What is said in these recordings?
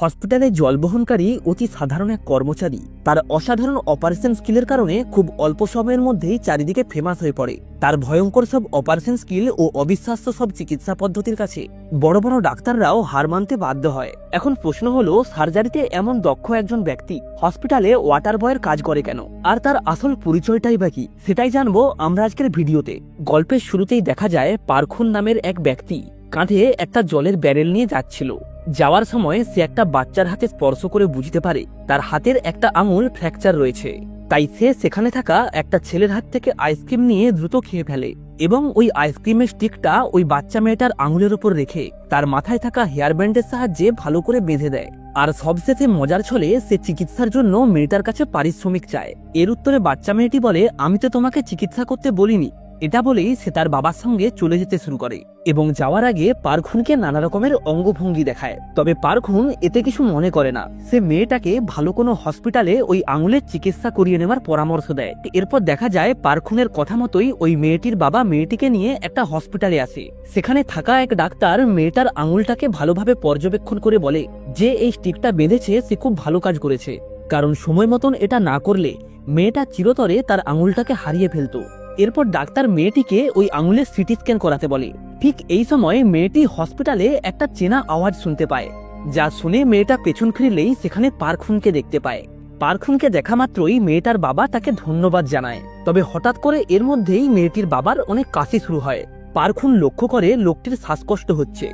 হসপিটালে জলবহনকারী অতি সাধারণ এক কর্মচারী তার অসাধারণ অপারেশন স্কিলের কারণে খুব অল্প সময়ের মধ্যেই চারিদিকে ফেমাস হয়ে পড়ে। তার ভয়ঙ্কর সব অপারেশন স্কিল ও অবিশ্বাস্য সব চিকিৎসা পদ্ধতির কাছে বড় বড় ডাক্তাররাও হার মানতে বাধ্য হয়। এখন প্রশ্ন হলো, সার্জারিতে এমন দক্ষ একজন ব্যক্তি হসপিটালে ওয়াটার বয়ের কাজ করে কেন, আর তার আসল পরিচয়টাই বা কি, সেটাই জানবো আমরা আজকের ভিডিওতে। গল্পের শুরুতেই দেখা যায় পারখুন নামের এক ব্যক্তি কাঁধে একটা জলের ব্যারেল নিয়ে যাচ্ছিল। যাওয়ার সময় সে একটা বাচ্চার হাতে স্পর্শ করে বুঝতে পারে তার হাতের একটা আঙুল ফ্র্যাকচার রয়েছে। তাই সে সেখানে থাকা একটা ছেলের হাত থেকে আইসক্রিম নিয়ে দ্রুত খেয়ে ফেলে এবং ওই আইসক্রিমের স্টিকটা ওই বাচ্চা মেয়েটার আঙুলের উপর রেখে তার মাথায় থাকা হেয়ার ব্যান্ডের সাহায্যে ভালো করে বেঁধে দেয়। আর সবশেষে মজার ছলে সে চিকিৎসার জন্য মেয়েটার কাছে পারিশ্রমিক চায়। এর উত্তরে বাচ্চা মেয়েটি বলে, আমি তো তোমাকে চিকিৎসা করতে বলিনি। এটা বলেই সে তার বাবার সঙ্গে চলে যেতে শুরু করে এবং যাওয়ার আগে পারখুনকে নানা রকমের অঙ্গভঙ্গি দেখায়। তবে পারখুন এতে কিছু মনে করে না। সে মেয়েটাকে ভালো কোনো হসপিটালে ওই আঙুলের চিকিৎসা করিয়ে নেওয়ার পরামর্শ দেয়। এরপর দেখা যায় পারখুনের কথা মতোই ওই মেয়েটির বাবা মেয়েটিকে নিয়ে একটা হসপিটালে আসে। সেখানে থাকা এক ডাক্তার মেয়েটার আঙুলটাকে ভালোভাবে পর্যবেক্ষণ করে বলে যে এই স্টিকটা বেঁধেছে সে খুব ভালো কাজ করেছে, কারণ সময় মতন এটা না করলে মেয়েটা চিরতরে তার আঙুলটাকে হারিয়ে ফেলতো। এরপর ডাক্তার মেয়েটিকে ওই আঙুলের সিটি স্ক্যান করাতে বলে। ঠিক এই সময় মেয়েটি হসপিটালে একটা চেনা আওয়াজ শুনতে পায়, যা শুনে মেয়েটা পেছন ফিরলেই সেখানে পারখুনকে দেখতে পায়। পারখুনকে দেখা মাত্রই মেয়েটার বাবা তাকে ধন্যবাদ জানায়। তবে হঠাৎ করে এর মধ্যেই মেয়েটির বাবার অনেক কাশি শুরু হয়। পারখুন লক্ষ্য করে লোকটির শ্বাসকষ্ট হচ্ছে।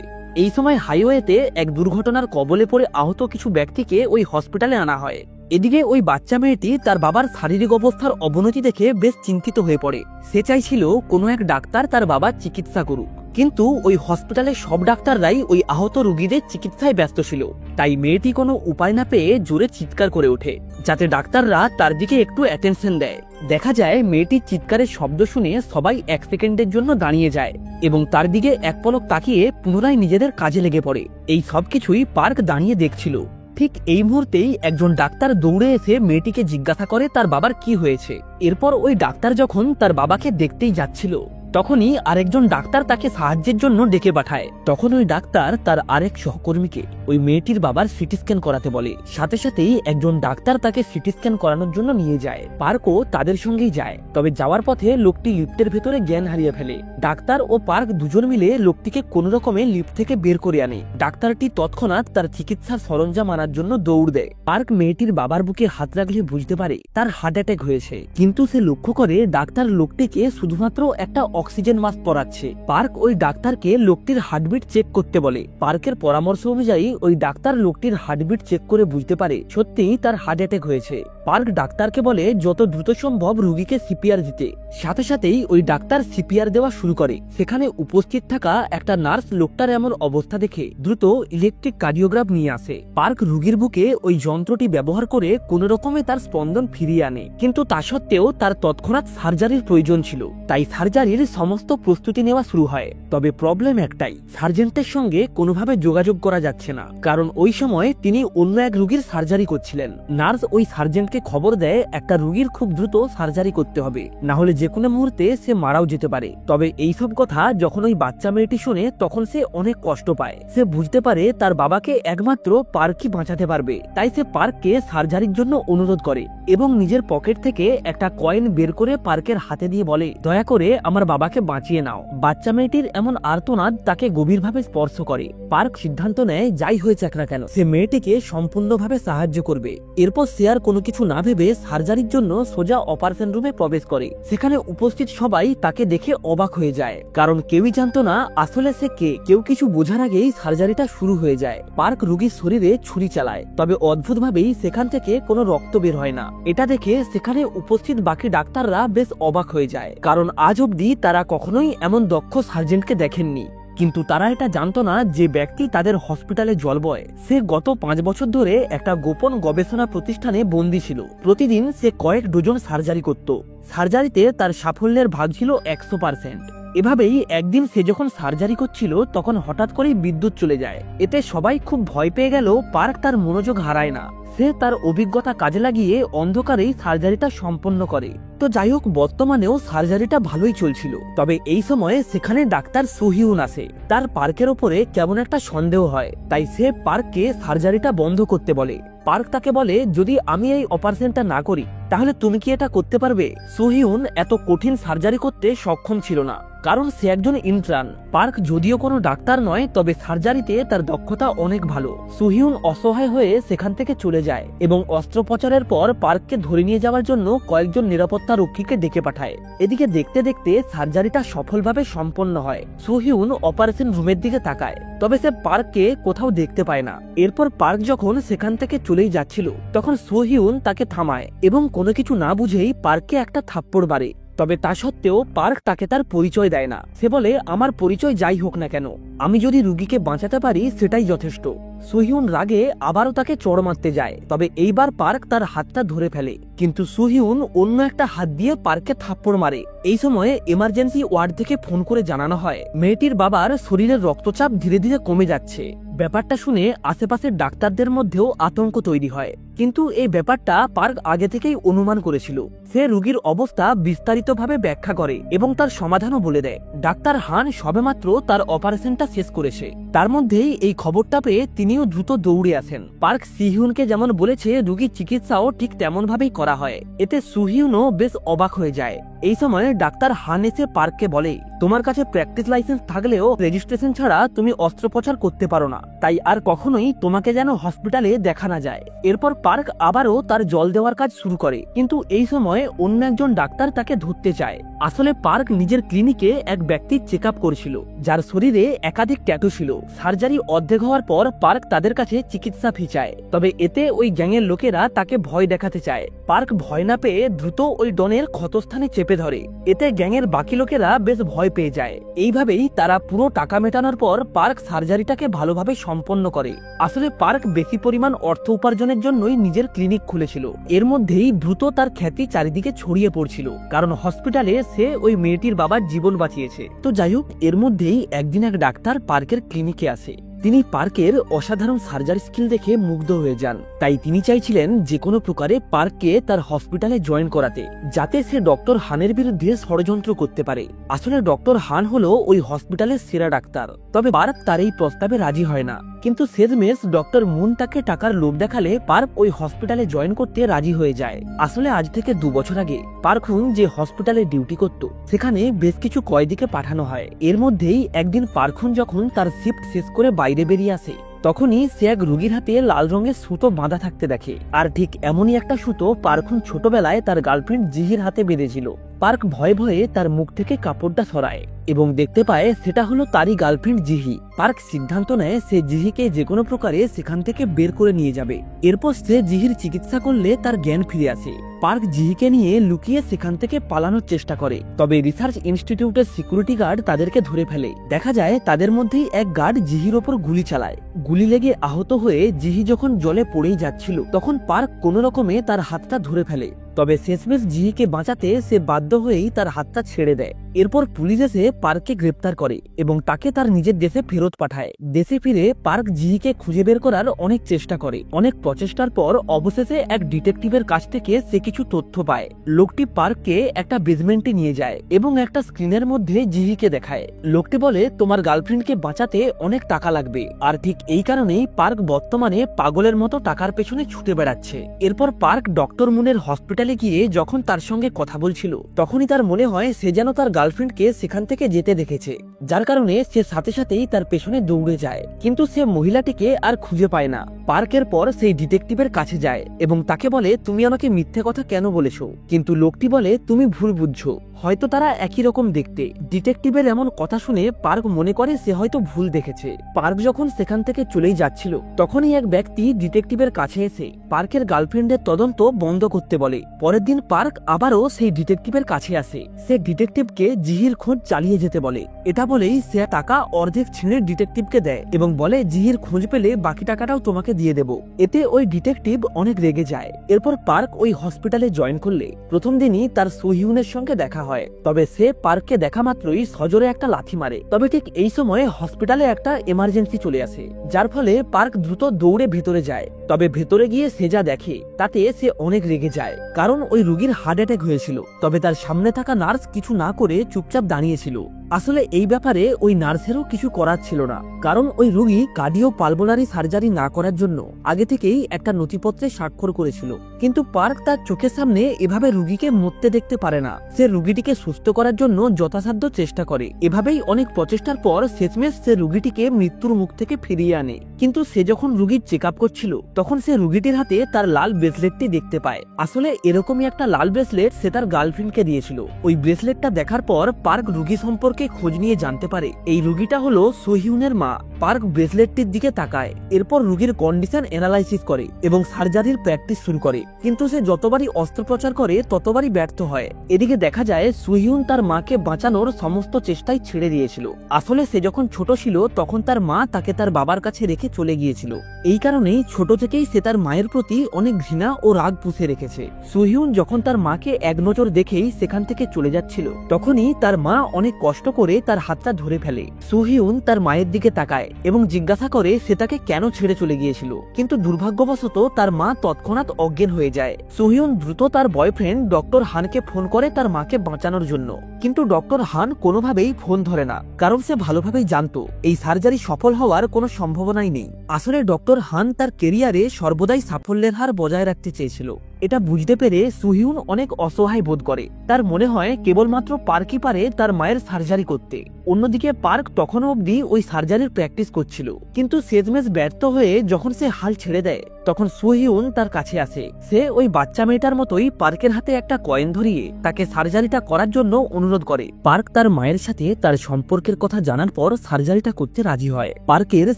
এই সময় হাইওয়েতে এক দুর্ঘটনার কবলে পড়ে আহত কিছু ব্যক্তিকে ওই হসপিটালে আনা হয়। এদিকে ওই বাচ্চা মেয়েটি তার বাবার শারীরিক অবস্থার অবনতি দেখে বেশ চিন্তিত হয়ে পড়ে। সে চাইছিল কোনো এক ডাক্তার তার বাবার চিকিৎসা করুক, কিন্তু ওই হসপিটালের সব ডাক্তাররাই ওই আহত রোগীদের চিকিৎসায় ব্যস্ত ছিল। তাই মেয়েটি কোনো উপায় না পেয়ে জোরে চিৎকার করে ওঠে, যাতে ডাক্তাররা তার দিকে একটু অ্যাটেনশন দেয়। দেখা যায় মেয়েটির চিৎকারের শব্দ শুনে সবাই এক সেকেন্ডের জন্য দাঁড়িয়ে যায় এবং তার দিকে এক পলক তাকিয়ে পুনরায় নিজেদের কাজে লেগে পড়ে। এই সবকিছুই পার্ক দাঁড়িয়ে দেখছিল। ঠিক এই মুহূর্তেই একজন ডাক্তার দৌড়ে এসে মেয়েটিকে জিজ্ঞাসা করে তার বাবার কি হয়েছে। এরপর ওই ডাক্তার যখন তার বাবাকে দেখতেই যাচ্ছিল, তখনই আরেকজন ডাক্তার তাকে সাহায্যের জন্য ডেকে পাঠায়। তখন ওই ডাক্তার তার আরেক সহকর্মীকে ওই মেয়েটির বাবার সিটি স্ক্যান করাতে বলে। সাথে সাথেই একজন ডাক্তার তাকে সিটি স্ক্যান করানোর জন্য নিয়ে যায়। পার্কও তাদের সঙ্গেই যায়। তবে যাওয়ার পথে লোকটি লিফটের ভেতরে জ্ঞান হারিয়ে ফেলে। ডাক্তার ও পার্ক দুজন মিলে লোকটিকে কোনো রকমে লিফট থেকে বের করে আনে। ডাক্তারটি তৎক্ষণাৎ তার চিকিৎসার সরঞ্জাম আনার জন্য দৌড় দেয়। পার্ক মেয়েটির বাবার বুকে হাত রাখলে বুঝতে পারে তার হার্ট অ্যাটাক হয়েছে, কিন্তু সে লক্ষ্য করে ডাক্তার লোকটিকে শুধুমাত্র একটা অক্সিজেন মাস্ক পরাচ্ছে। পার্ক ওই ডাক্তারকে লোকটির হার্টবিট চেক করতে বলে। পার্কের পরামর্শ অনুযায়ী ওই ডাক্তার লোকটির হার্টবিট চেক করে বুঝতে পারে সত্যিই তার হার্ট অ্যাটাক হয়েছে। পার্ক ডাক্তারকে বলে যত দ্রুত সম্ভব রোগীকে সিপিআর দিতে। সাথে সাথেই ওই ডাক্তার সিপিআর দেওয়া শুরু করে। সেখানে উপস্থিত থাকা একটা নার্স লোকটার এমন অবস্থা দেখে দ্রুত ইলেকট্রিক কার্ডিওগ্রাফ নিয়ে আসে। পার্ক রোগীর বুকে ওই যন্ত্রটি ব্যবহার করে কোন রকমে তার স্পন্দন ফিরিয়ে আনে, কিন্তু তা সত্ত্বেও তার তৎক্ষণাৎ সার্জারির প্রয়োজন ছিল। তাই সার্জারির সমস্ত প্রস্তুতি নেওয়া শুরু হয়। তবে প্রবলেম একটাই, সার্জেন্টের সঙ্গে কোনোভাবে যোগাযোগ করা যাচ্ছে না, কারণ ওই সময় তিনি অন্য এক রোগীর সার্জারি করছিলেন। নার্স ওই সার্জেন্টকে খবর দেয় একটা রোগীর খুব দ্রুত সার্জারি করতে হবে, না হলে যে কোনো মুহূর্তে সে মারাও যেতে পারে। তবে এইসব কথা যখন ওই বাচ্চা মেয়েটি শোনে তখন সে অনেক কষ্ট পায়। সে বুঝতে পারে তার বাবাকে একমাত্র পার্কই বাঁচাতে পারবে। তাই সে পার্ককে সার্জারির জন্য অনুরোধ করে এবং নিজের পকেট থেকে একটা কয়েন বের করে পার্কের হাতে দিয়ে বলে, দয়া করে আমার বাবাকে বাঁচিয়ে নাও। বাচ্চা মেয়েটির এমন আর্তনাদ তাকে গভীরভাবে স্পর্শ করে। পার্ক সিদ্ধান্ত নেয় যাই হয়ে যাক না কেন সে মেয়েটিকে সম্পূর্ণভাবে সাহায্য করবে। এরপর সে আর কোনো কিছু না ভেবে সার্জারির জন্য সোজা অপারেশন রুমে প্রবেশ করে। সেখানে উপস্থিত সবাই তাকে দেখে অবাক হয়ে যায়, কারণ কেউই জানতো না আসলে সে কে। কেউ কিছু বোঝার আগেই সার্জারিটা শুরু হয়ে যায়। পার্ক রোগীর শরীরে ছুরি চালায়, তবে অদ্ভুতভাবেই সেখান থেকে কোনো রক্ত বের হয় না। এটা দেখে সেখানে উপস্থিত বাকি ডাক্তাররা বেশ অবাক হয়ে যায়, কারণ আজ অবধি তারা কখনোই এমন দক্ষ সার্জেন্টকে দেখেননি। কিন্তু তারা এটা জানতো না যে ব্যক্তি তাদের হসপিটালে জল বয় সে গত 5 বছর ধরে একটা গোপন গবেষণা প্রতিষ্ঠানে বন্দী ছিল। প্রতিদিন সে কয়েক ডজন সার্জারি করত। সার্জারিতে তার সাফল্যের ভাগ ছিল 100%। এভাবেই একদিন সে যখন সার্জারি করছিল তখন হঠাৎ করেই বিদ্যুৎ চলে যায়। এতে সবাই খুব ভয় পেয়ে গেল। পার্ক তার মনোযোগ হারায় না। সে তার অভিজ্ঞতা কাজে লাগিয়ে অন্ধকারেই সার্জারিটা সম্পন্ন করে। তো যাই হোক, বর্তমানেও সার্জারিটা ভালোই চলছিল। তবে এই সময়ে সেখানে ডাক্তার সোহিউন আসে। তার পার্কের ওপরে কেমন একটা সন্দেহ হয়, তাই সে পার্ককে সার্জারিটা বন্ধ করতে বলে। পার্ক তাকে বলে, যদি আমি এই অপারেশনটা না করি তাহলে তুমি কি এটা করতে পারবে? সোহিউন এত কঠিন সার্জারি করতে সক্ষম ছিল না, কারণ সে একজন ইন্টার্ন। পার্ক যদিও কোনো ডাক্তার নয়, তবে সার্জারিতে তার দক্ষতা অনেক ভালো। সোহিউন অসহায় হয়ে সেখান থেকে চলে যায় এবং অস্ত্রোপচারের পর পার্ককে ধরে নিয়ে যাওয়ার জন্য কয়েকজন নিরাপত্তা রক্ষীকে ডেকে পাঠায়। এদিকে দেখতে দেখতে সার্জারিটা সফলভাবে সম্পন্ন হয়। সোহিউন অপারেশন রুমের দিকে তাকায়, তবে সে পার্ককে কোথাও দেখতে পায় না। এরপর পার্ক যখন সেখান থেকে চলেই যাচ্ছিল, তখন সোহিউন তাকে থামায় এবং কোনো কিছু না বুঝেই পার্ককে একটা থাপ্পড় মারে। তবে তা সত্ত্বেও পার্ক তাকে তার পরিচয় দেয় না। সে বলে, আমার পরিচয় যাই হোক না কেন, আমি যদি রুগীকে বাঁচাতে পারি সেটাই যথেষ্ট। সোহিউন রাগে আবারও তাকে চড় মারতে যায়, তবে এইবার পার্ক তার হাতটা ধরে ফেলে, কিন্তু সোহিউন অন্য একটা হাত দিয়ে পার্ককে থাপ্পড় মারে। এই সময়ে এমার্জেন্সি ওয়ার্ড থেকে ফোন করে জানানো হয় মেয়েটির বাবার শরীরের রক্তচাপ ধীরে ধীরে কমে যাচ্ছে। ব্যাপারটা শুনে আশেপাশের ডাক্তারদের মধ্যেও আতঙ্ক তৈরি হয়, কিন্তু এই ব্যাপারটা পার্ক আগে থেকেই অনুমান করেছিল। সে রোগীর অবস্থা বিস্তারিতভাবে ব্যাখ্যা করে এবং তার সমাধানও বলে দেয়। ডাক্তার হান সবেমাত্র তার অপারেশনটা শেষ করেছে। তার মধ্যেই এই খবরটা পেয়ে তিনিও দ্রুত দৌড়ে আসেন। পার্ক সিহিউনকে যেমন বলেছে, রোগীর চিকিৎসাও ঠিক তেমন ভাবেই করা হয়। এতে সুহিউনও বেশ অবাক হয়ে যায়। এই সময় ডাক্তার হান এসে পার্ককে বলে, তোমার কাছে প্র্যাকটিস লাইসেন্স থাকলেও রেজিস্ট্রেশন ছাড়া তুমি অস্ত্রোপচার করতে পারো না, তাই আর কখনোই তোমাকে যেন হসপিটালে দেখা না যায়। এরপর পার্ক আবারও তার জল দেওয়ার কাজ শুরু করে, কিন্তু এই সময় অন্য একজন ডাক্তার তাকে ধরতে চায়। আসলে পার্ক নিজের ক্লিনিকে এক ব্যক্তির চেক আপ করছিল, যার শরীরে একাধিক ট্যাটু ছিল। সার্জারি অর্ধেক হওয়ার পর পার্ক তাদের কাছে চিকিৎসা ফি চায়, তবে এতে ওই গ্যাংয়ের লোকেরা তাকে ভয় দেখাতে চায়। পার্ক ভয় না পেয়ে দ্রুত ওই ডনের ক্ষতস্থানে চেপে ধরে। এতে গ্যাংয়ের বাকি লোকেরা বেশ ভয় পেয়ে যায়। এইভাবেই তারা পুরো টাকা মেটানোর পর পার্ক সার্জারিটাকে ভালোভাবে সম্পন্ন করে। আসলে পার্ক বেশি পরিমাণ অর্থ উপার্জনের জন্যই নিজের ক্লিনিক খুলেছিল। এর মধ্যেই দ্রুত তার খ্যাতি চারিদিকে ছড়িয়ে পড়ছিল, কারণ হসপিটালে সে ওই মেয়েটির বাবার জীবন বাঁচিয়েছে। তো যাই হোক, এর মধ্যেই একদিন এক ডাক্তার পার্কের ক্লিনিকে আসে। তিনি পার্কের অসাধারণ সার্জারি স্কিল দেখে মুগ্ধ হয়ে যান, তাই তিনি চাইছিলেন যে কোনো প্রকারে পার্ককে তার হসপিটালে জয়েন করাতে, যাতে সে ডক্টর হানের বিরুদ্ধে ষড়যন্ত্র করতে পারে। আসলে ডক্টর হান হলো ওই হসপিটালের সেরা ডাক্তার, তবে পার্ক তার এই প্রস্তাবে রাজি হয় না। কিন্তু শেষমেশ ডক্টর মুন তাকে টাকার লোভ দেখালে পার্ক ওই হসপিটালে জয়েন করতে রাজি হয়ে যায়। আসলে আজ থেকে 2 বছর আগে পার্কুন যে হসপিটালে ডিউটি করত, সেখানে বেশ কিছু কয়েদিকে পাঠানো হয়। এর মধ্যেই একদিন পার্কুন যখন তার শিফট শেষ করে বাইরে বেরিয়ে আসে, তখনই সে এক রোগীর হাতে লাল রঙের সুতো বাঁধা থাকতে দেখে। আর ঠিক এমনই একটা সুতো পার্কুন ছোটবেলায় তার গার্লফ্রেন্ড জিহির হাতে বেঁধেছিল। পার্ক ভয়ে ভয়ে তার মুখ থেকে কাপড়টা সরায় এবং দেখতে পায় সেটা হলো তারই গার্লফ্রেন্ড জিহি। পার্ক সিদ্ধান্ত নেয় সে জিহিকে যে কোনো প্রকারে সেখান থেকে বের করে নিয়ে যাবে। এরপর সে জিহির চিকিৎসা করলে তার জ্ঞান ফিরে আসে। পার্ক জিহিকে নিয়ে লুকিয়ে সেখান থেকে পালানোর চেষ্টা করে, তবে রিসার্চ ইনস্টিটিউটের সিকিউরিটি গার্ড তাদেরকে ধরে ফেলে। দেখা যায় তাদের মধ্যেই এক গার্ড জিহির ওপর গুলি চালায়। গুলি লেগে আহত হয়ে জিহি যখন জলে পড়েই যাচ্ছিল, তখন পার্ক কোনো রকমে তার হাতটা ধরে ফেলে। তবে শেষমেশ জিহিকে বাঁচাতে সে বাধ্য হয়েই তার হাতটা ছেড়ে দেয়। এরপর পুলিশ এসে পার্ককে গ্রেপ্তার করে এবং তাকে তার নিজের দেশে ফেরত পাঠায়। দেশে ফিরে পার্ক জিহিকে খুঁজে বের করার অনেক চেষ্টা করে। অনেক প্রচেষ্টার পর অবশেষে এক ডিটেকটিভের কাছ থেকে সে কিছু তথ্য পায়। লোকটি পার্ককে একটা বেসমেন্টে নিয়ে যায় এবং একটা স্ক্রিনের মধ্যে জিহিকে দেখায়। লোকটি বলে, তোমার গার্লফ্রেন্ডকে বাঁচাতে অনেক টাকা লাগবে। আর ঠিক এই কারণেই পার্ক বর্তমানে পাগলের মতো টাকার পেছনে ছুটে বেড়াচ্ছে। এরপর পার্ক ডক্টর মুনের হসপিটালে গিয়ে যখন তার সঙ্গে কথা বলছিল, তখনই তার মনে হয় সে যেন তার গার্লফ্রেন্ডকে সেখান থেকে যেতে দেখেছে, যার কারণে সে সাথে সাথেই তার পেছনে দৌড়ে যায়। কিন্তু সে মহিলাটিকে আর খুঁজে পায় না। পার্কের পর সেই ডিটেকটিভের কাছে যায় এবং তাকে বলে, তুমি আমাকে মিথ্যে কথা কেন বলেছো? কিন্তু লোকটি বলে, তুমি ভুল বুঝছো, হয়তো তারা একই রকম দেখতে। ডিটেকটিভের এমন কথা শুনে পার্ক মনে করে সে হয়তো ভুল দেখেছে। পার্ক যখন সেখান থেকে চলেই যাচ্ছিল, তখনই এক ব্যক্তি ডিটেকটিভের কাছে এসে পার্কের গার্লফ্রেন্ডের তদন্ত বন্ধ করতে বলে। পরের দিন পার্ক আবারও সেই ডিটেকটিভের কাছে আসে। সে ডিটেকটিভকে জিহির খোঁজ চালিয়ে পালিয়ে যেতে বলে। এটা বলেই সে টাকা অর্ধেক ছিঁড়ে ডিটেকটিভকে দেয় এবং বলে জিহির খোঁজ পেলে বাকি টাকাটাও তোমাকে দিয়ে দেব। এতে ওই ডিটেকটিভ অনেক রেগে যায়। এরপর পার্ক ওই হসপিটালে জয়েন করলে প্রথম দিনই তার সোহিউনের সঙ্গে দেখা হয়। তবে সে পার্ককে দেখা মাত্রই সজোরে একটা লাথি মারে। তবে ঠিক এই সময় হসপিটালে একটা এমার্জেন্সি চলে আসে, যার ফলে পার্ক দ্রুত দৌড়ে ভেতরে যায়। তবে ভেতরে গিয়ে সে যা দেখে তাতে সে অনেক রেগে যায়, কারণ ওই রোগীর হার্ট অ্যাটাক হয়েছিল। তবে তার সামনে থাকা নার্স কিছু না করে চুপচাপ দাঁড়িয়েছিল। আসলে এই ব্যাপারে ওই নার্সেরও কিছু করার ছিল না, কারণ ওই রোগী কার্ডিও পালমোনারি সার্জারি না করার জন্য আগে থেকেই একটা নথিপত্রে স্বাক্ষর করেছিল। কিন্তু পার্ক তার চোখের সামনে এভাবে রোগীকে মরতে দেখতে পারে না। সে রোগীটিকে সুস্থ করার জন্য যথাসাধ্য চেষ্টা করে। এভাবেই অনেক প্রচেষ্টার পর শেষমেশ সে রোগীটিকে মৃত্যুর মুখ থেকে ফিরিয়ে আনে। কিন্তু সে যখন রোগীর চেক আপ করছিল তখন সে রোগীটির হাতে তার লাল ব্রেসলেটটি দেখতে পায়। আসলে এরকমই একটা লাল ব্রেসলেট সে তার গার্লফ্রেন্ডকে দিয়েছিল। ওই ব্রেসলেটটা দেখার পর পার্ক রোগী সম্পর্কে খোঁজ নিয়ে জানতে পারে এই রোগীটা হলো সোহিউনের মা। পার্ক ব্রেসলেটটির দিকে তাকায়, এরপর রোগীর কন্ডিশন অ্যানালাইসিস করে এবং সার্জারির প্র্যাকটিস শুরু করে। কিন্তু সে যতবারই অস্ত্রোপচার করে ততবারই ব্যর্থ হয়। এদিকে দেখা যায় সোহিউন তার মাকে বাঁচানোর সমস্ত চেষ্টাই ছেড়ে দিয়েছিল। আসলে সে যখন ছোট ছিল তখন তার মা তাকে তার বাবার কাছে রেখে চলে গিয়েছিল। এই কারণেই ছোট থেকেই সে তার মায়ের প্রতি অনেক ঘৃণা ও রাগ পুষে রেখেছে। সোহিউন যখন তার মাকে এক নজর দেখেই সেখান থেকে চলে যাচ্ছিল তখনই তার মা অনেক কষ্ট করে তার হাতটা ধরে ফেলে। সোহিউন তার মায়ের দিকে তাকায় এবং জিজ্ঞাসা করে সে তাকে কেন ছেড়ে চলে গিয়েছিল, কিন্তু দুর্ভাগ্যবশত তার মা তৎক্ষণাৎ অজ্ঞান হয়ে যায়। সোহিউন দ্রুত তার বয়ফ্রেন্ড ডক্টর হানকে ফোন করে তার মাকে বাঁচানোর জন্য, কিন্তু ডক্টর হান কোনোভাবেই ফোন ধরে না, কারণ সে ভালোভাবেই জানতো এই সার্জারি সফল হওয়ার কোনো সম্ভাবনাই নেই। আসলে ডক্টর হান তার কেরিয়ারে সর্বদাই সাফল্যের হার বজায় রাখতে চেয়েছিল। এটা বুঝতে পেরে সোহিউন অনেক অসহায় বোধ করে। তার মনে হয় কেবলমাত্র পার্কই পারে তার মায়ের সার্জারি করতে। অন্যদিকে পার্ক তখনও অবধি ওই সার্জারির প্র্যাকটিস করছিল, কিন্তু শেষমেশ ব্যর্থ হয়ে যখন সে হাল ছেড়ে দেয় তখন সোহিউন তার কাছে আসে। সে ওই বাচ্চা মেয়েটার মতোই পার্কের হাতে একটা কয়েন ধরিয়ে তাকে সার্জারিটা করার জন্য অনুরোধ করে। পার্ক তার মায়ের সাথে তার সম্পর্কের কথা জানার পর সার্জারিটা করতে রাজি হয়। পার্কের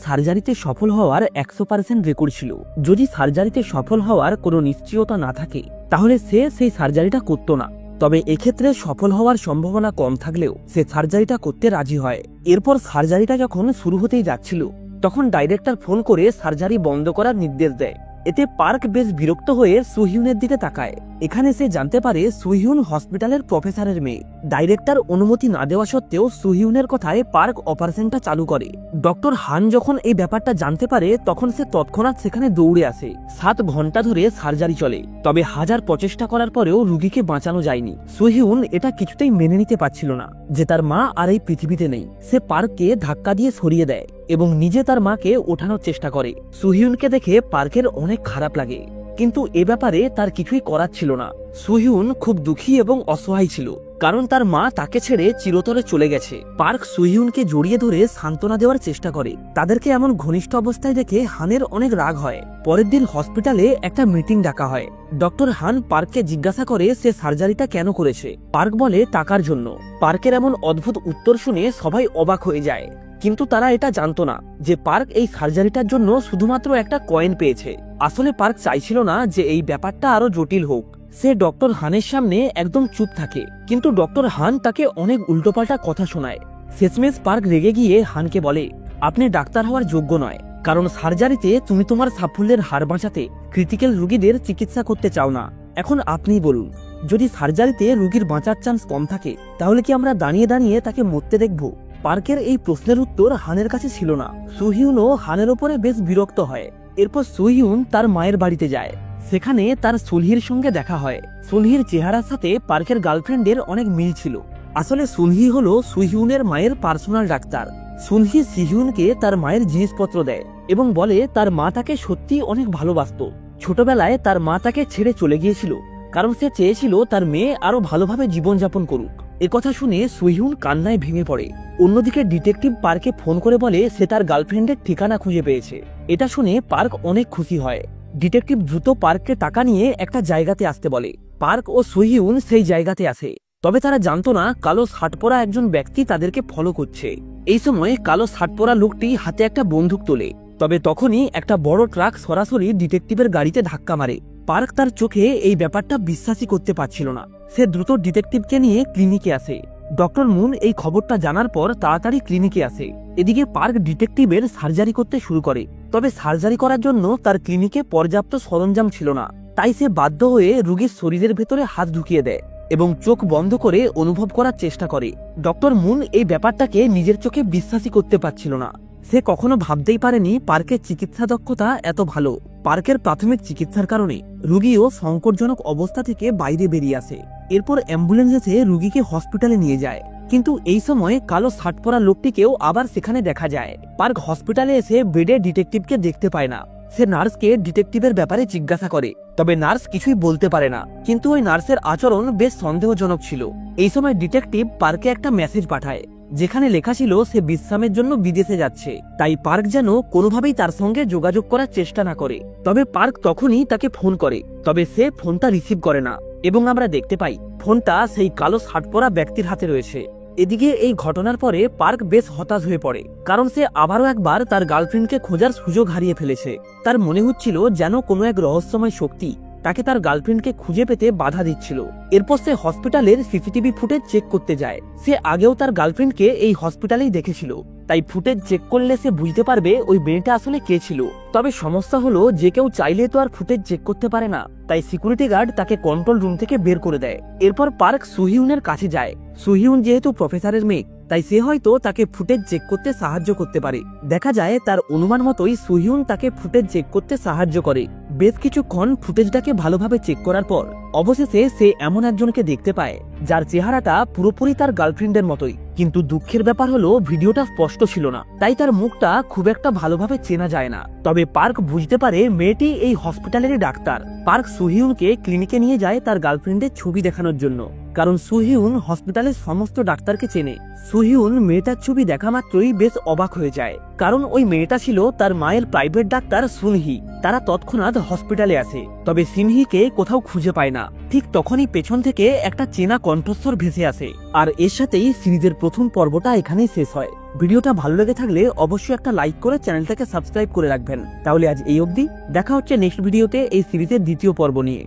সার্জারিতে সফল হওয়ার 100% রেকর্ড ছিল। যদি সার্জারিতে সফল হওয়ার কোনো নিশ্চয়তা না থাকে তাহলে সে সেই সার্জারিটা করতো না। তবে এক্ষেত্রে সফল হওয়ার সম্ভাবনা কম থাকলেও সে সার্জারিটা করতে রাজি হয়। এরপর সার্জারিটা যখন শুরু হতেই যাচ্ছিল তখন ডাইরেক্টর ফোন করে সার্জারি বন্ধ করার নির্দেশ দেয়। এতে পার্ক বেশ বিরক্ত হয়ে সোহিউনের দিকে তাকায়। এখানে সে জানতে পারে সোহিউন হসপিটালের প্রফেসরের মেয়ে। ডাইরেক্টর অনুমতি না দেওয়া সত্ত্বেও সোহিউনের কথায় পার্ক অপারেশনটা চালু করে। ডক্টর হান যখন এই ব্যাপারটা জানতে পারে তখন সে তৎক্ষণাৎ সেখানে দৌড়ে আসে। 7 ঘন্টা ধরে সার্জারি চলে, তবে হাজার প্রচেষ্টা করার পরেও রোগীকে বাঁচানো যায়নি। সোহিউন এটা কিছুতেই মেনে নিতে পারছিল না যে তার মা আর এই পৃথিবীতে নেই। সে পার্ককে ধাক্কা দিয়ে সরিয়ে দেয় এবং নিজে তার মাকে ওঠানোর চেষ্টা করে। সোহিউনকে দেখে পার্কের অনেক খারাপ লাগে, কিন্তু এ ব্যাপারে তার কিছুই করার ছিল না। সোহিউন খুব দুঃখী এবং অসহায় ছিল, কারণ তার মা তাকে ছেড়ে চিরতরে চলে গেছে। পার্ক সোহিউনকে জড়িয়ে ধরে সান্ত্বনা দেওয়ার চেষ্টা করে। তাদেরকে এমন ঘনিষ্ঠ অবস্থায় দেখে হানের অনেক রাগ হয়। পরের দিন হসপিটালে একটা মিটিং ডাকা হয়। ডক্টর হান পার্ককে জিজ্ঞাসা করে সে সার্জারিটা কেন করেছে। পার্ক বলে টাকার জন্য। পার্কের এমন অদ্ভুত উত্তর শুনে সবাই অবাক হয়ে যায়, কিন্তু তারা এটা জানতো না যে পার্ক এই সার্জারিটার জন্য শুধুমাত্র একটা কয়েন পেয়েছে। আসলে পার্ক চাইছিল না যে এই ব্যাপারটা আরো জটিল হোক। সে ডক্টর হানের সামনে একদম চুপ থাকে, কিন্তু ডক্টর হান তাকে অনেক উল্টোপাল্টা কথা শোনায়। শেষমেশ পার্ক রেগে গিয়ে হানকে বলে, আপনি ডাক্তার হওয়ার যোগ্য নয়, কারণ সার্জারিতে তুমি তোমার সাফল্যের হার বাঁচাতে ক্রিটিক্যাল রোগীদের চিকিৎসা করতে চাও না। এখন আপনিই বলুন, যদি সার্জারিতে রোগীর বাঁচার চান্স কম থাকে তাহলে কি আমরা দাঁড়িয়ে দাঁড়িয়ে তাকে মরতে দেখব? পার্কের এই প্রশ্নের উত্তর হানের কাছে ছিল না। সোহিউনও হানের ওপরে বেশ বিরক্ত হয়। এরপর সোহিউন তার মায়ের বাড়িতে যায়। সেখানে তার সুলহির সঙ্গে দেখা হয়। সুলহির চেহারার সাথে পার্কের গার্লফ্রেন্ডের অনেক মিল ছিল। আসলে সুলহি হলো সোহিউনের মায়ের পার্সোনাল ডাক্তার। সুলহি সিহিউনকে তার মায়ের জিনিসপত্র দেয় এবং বলে তার মা তাকে সত্যি অনেক ভালোবাসত। ছোটবেলায় তার মা তাকে ছেড়ে চলে গিয়েছিল কারণ সে চেয়েছিল তার মেয়ে আরো ভালোভাবে জীবনযাপন করুক। একথা শুনে সোহিউন কান্নায় ভেঙে পড়ে। অন্যদিকে ডিটেকটিভ পার্কে ফোন করে বলে সে তার গার্লফ্রেন্ডের ঠিকানা খুঁজে পেয়েছে। এটা শুনে পার্ক অনেক খুশি হয়। ডিটেকটিভ দ্রুত পার্ককে টাকা নিয়ে একটা জায়গাতে আসতে বলে। পার্ক ও সোহিউন সেই জায়গাতে আসে, তবে তারা জানতো না কালো শার্ট পরা একজন ব্যক্তি তাদেরকে ফলো করছে। এই সময় কালো শার্ট পরা লোকটি হাতে একটা বন্দুক তোলে, তবে তখনই একটা বড় ট্রাক সরাসরি ডিটেকটিভের গাড়িতে ধাক্কা মারে। পার্ক তার চোখে এই ব্যাপারটা বিশ্বাসই করতে পারছিল না। সে দ্রুত ডিটেকটিভকে নিয়ে ক্লিনিকে আসে। ডক্টর মুন এই খবরটা জানার পর তাড়াতাড়ি ক্লিনিকে আসে। এদিকে পার্ক ডিটেকটিভের সার্জারি করতে শুরু করে, তবে সার্জারি করার জন্য তার ক্লিনিকে পর্যাপ্ত সরঞ্জাম ছিল না। তাই সে বাধ্য হয়ে রোগীর শরীরের ভেতরে হাত ঢুকিয়ে দেয় এবং চোখ বন্ধ করে অনুভব করার চেষ্টা করে। ডক্টর মুন এই ব্যাপারটাকে নিজের চোখে বিশ্বাসই করতে পারছিল না। সে কখনো ভাবতেই পারেনি পার্কের চিকিৎসা দক্ষতা এত ভালো। পার্কের প্রাথমিক চিকিৎসার কারণে রোগীও সংকটজনক অবস্থা থেকে বাইরে বেরিয়ে আসে। এরপর অ্যাম্বুলেন্স এসে রোগীকে হসপিটালে নিয়ে যায়, কিন্তু এই সময় কালো শার্ট পরা লোকটিকেও আবার সেখানে দেখা যায়। পার্ক হসপিটালে এসে বেডে ডিটেকটিভকে দেখতে পায় না। সে নার্সকে ডিটেকটিভের ব্যাপারে জিজ্ঞাসা করে, তবে নার্স কিছুই বলতে পারে না। কিন্তু ওই নার্সের আচরণ বেশ সন্দেহজনক ছিল। এই সময় ডিটেকটিভ পার্কে একটা মেসেজ পাঠায়, যেখানে লেখা ছিল সে বিশ্রামের জন্য বিদেশে যাচ্ছে। তাই পার্ক যেন কোনোভাবেই তার সঙ্গে যোগাযোগ করার চেষ্টা না করে। তবে পার্ক তখনই তাকে ফোন করে, তবে সে ফোনটা রিসিভ করে না এবং আমরা দেখতে পাই ফোনটা সেই কালো শার্ট পরা ব্যক্তির হাতে রয়েছে। এদিকে এই ঘটনার পরে পার্ক বেশ হতাশ হয়ে পড়ে, কারণ সে আবারও একবার তার গার্লফ্রেন্ডকে খোঁজার সুযোগ হারিয়ে ফেলেছে। তার মনে হচ্ছিল যেন কোনো এক রহস্যময় শক্তি তাকে তার গার্লফ্রেন্ডকে খুঁজে পেতে বাধা দিচ্ছিল। এরপর সে হসপিটালের সিসিটিভি ফুটেজ চেক করতে যায়। সে আগেও তার গার্লফ্রেন্ডকে এই হসপিটালেই দেখেছিল, তাই ফুটেজ চেক করলে সে বুঝতে পারবে ওই মেয়েটা আসলে কে ছিল। তবে সমস্যা হলো যে কেউ চাইলে তো আর ফুটেজ চেক করতে পারে না, তাই সিকিউরিটি গার্ড তাকে কন্ট্রোল রুম থেকে বের করে দেয়। এরপর পার্ক সুহিউনের কাছে যায়। সুহিউন যেহেতু প্রফেসরের মেয়ে, তাই সে হয়তো তাকে ফুটেজ চেক করতে সাহায্য করতে পারে। দেখা যায় তার অনুমান মতোই সুহিউন তাকে ফুটেজ চেক করতে সাহায্য করে। বেশ কিছুক্ষণ ফুটেজটাকে ভালোভাবে চেক করার পর অবশেষে সে এমন একজনকে দেখতে পায় যার চেহারাটা পুরোপুরি তার গার্লফ্রেন্ডের মতোই। কিন্তু দুঃখের ব্যাপার হলো ভিডিওটা স্পষ্ট ছিল না, তাই তার মুখটা খুব একটা ভালোভাবে চেনা যায় না। তবে পার্ক বুঝতে পারে মেয়েটি এই হসপিটালেরই ডাক্তার। পার্ক সুহিউনকে ক্লিনিকে নিয়ে যায় তার গার্লফ্রেন্ডের ছবি দেখানোর জন্য, কারণ সুহিউন হসপিটালের সমস্ত ডাক্তারকে চেনে। সুহিউন মেয়েটার ছবি দেখা মাত্রই বেশ অবাক হয়ে যায়, কারণ ওই মেয়েটা ছিল তার মায়ের প্রাইভেট ডাক্তার সুনহি। তারা তৎক্ষণাৎ হসপিটালে আসে, তবে সিনহিকে কোথাও খুঁজে পায় না। ঠিক তখনই পেছন থেকে একটা চেনা কণ্ঠস্বর ভেসে আসে। আর এর সাথেই সিরিজের প্রথম পর্বটা এখানেই শেষ হয়। ভিডিওটা ভালো লেগে থাকলে অবশ্যই একটা লাইক করে চ্যানেলটাকে সাবস্ক্রাইব করে রাখবেন। তাহলে আজ এই অবধি, দেখা হচ্ছে নেক্সট ভিডিওতে এই সিরিজের দ্বিতীয় পর্ব নিয়ে।